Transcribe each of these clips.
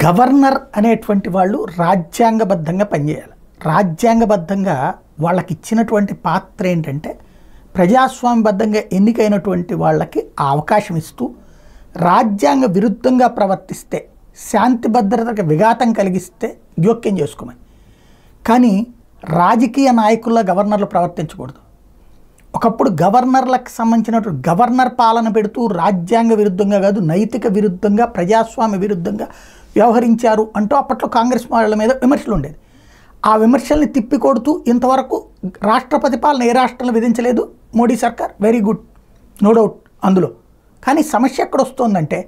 Governor అనేటువంటి వాళ్ళు రాజ్యాంగబద్ధంగా పనిచేయాలి. రాజ్యాంగబద్ధంగా వాళ్ళకి ఇచ్చినటువంటి పాత్ర ఏంటంటే ప్రజాస్వామ్యబద్ధంగా ఎన్నికైనటువంటి వాళ్ళకి ఆ అవకాశం ఇస్తూ రాజ్యాంగ విరుద్ధంగా ప్రవర్తిస్తే, శాంతి భద్రతకు విఘాతం కలిగిస్తే జోక్యం చేసుకోమని. కానీ రాజకీయ నాయకుల్లో గవర్నర్లు ప్రవర్తించకూడదు. ఒకప్పుడు గవర్నర్లకు సంబంధించినటువంటి గవర్నర్ పాలన పెడుతూ రాజ్యాంగ విరుద్ధంగా కాదు, నైతిక విరుద్ధంగా, ప్రజాస్వామ్య విరుద్ధంగా వ్యవహరించారు అంటూ అప్పట్లో కాంగ్రెస్ వాళ్ళ మీద విమర్శలు ఉండేది. ఆ విమర్శల్ని తిప్పికొడుతూ ఇంతవరకు రాష్ట్రపతి పాలన ఏ రాష్ట్రంలో విధించలేదు మోడీ సర్కార్, వెరీ గుడ్, నో డౌట్ అందులో. కానీ సమస్య ఎక్కడ వస్తుందంటే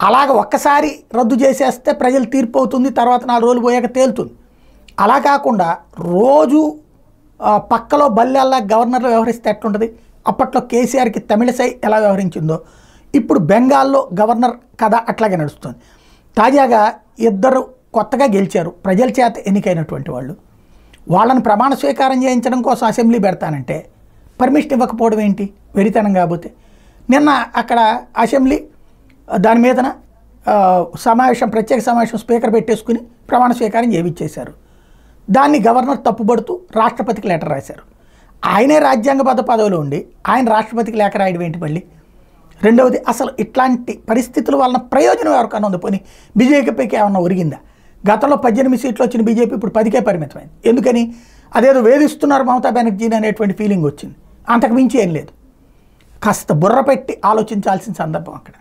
అలాగ ఒక్కసారి రద్దు చేసేస్తే ప్రజలు తీర్పు అవుతుంది, తర్వాత 4 రోజులు పోయాక తేలుతుంది. అలా కాకుండా రోజు పక్కలో బల్లెల్లా గవర్నర్లు వ్యవహరిస్తే ఎట్లుంటుంది? అప్పట్లో కేసీఆర్కి తమిళసై ఎలా వ్యవహరించిందో ఇప్పుడు బెంగాల్లో గవర్నర్ కథ అట్లాగే నడుస్తుంది. తాజాగా ఇద్దరు కొత్తగా గెలిచారు, ప్రజల చేత ఎన్నికైనటువంటి వాళ్ళు. వాళ్ళని ప్రమాణ స్వీకారం చేయించడం కోసం అసెంబ్లీ పెడతానంటే పర్మిషన్ ఇవ్వకపోవడం ఏంటి? వెరితనం కాకపోతే. నిన్న అక్కడ అసెంబ్లీ దాని మీదన ప్రత్యేక సమావేశం స్పీకర్ పెట్టేసుకుని ప్రమాణ స్వీకారం చేయించేశారు. దాన్ని గవర్నర్ తప్పుపడుతూ రాష్ట్రపతికి లెటర్ రాశారు. ఆయనే రాజ్యాంగబద్ధ పదవిలో ఉండి ఆయన రాష్ట్రపతికి లేఖ రాయడం ఏంటి మళ్ళీ? రెండవది, అసలు ఇట్లాంటి పరిస్థితుల వలన ప్రయోజనం ఎవరికైనా ఉంది? పోనీ బీజేపీకి ఏమన్నా ఒరిగిందా? గతంలో 18 సీట్లు వచ్చిన బీజేపీ ఇప్పుడు 10కే పరిమితమైంది. ఎందుకని? అదేదో వేధిస్తున్నారు మమతా బెనర్జీని అనేటువంటి ఫీలింగ్ వచ్చింది. అంతకు మించి ఏం లేదు. కాస్త బుర్ర పెట్టి ఆలోచించాల్సిన సందర్భం అక్కడ.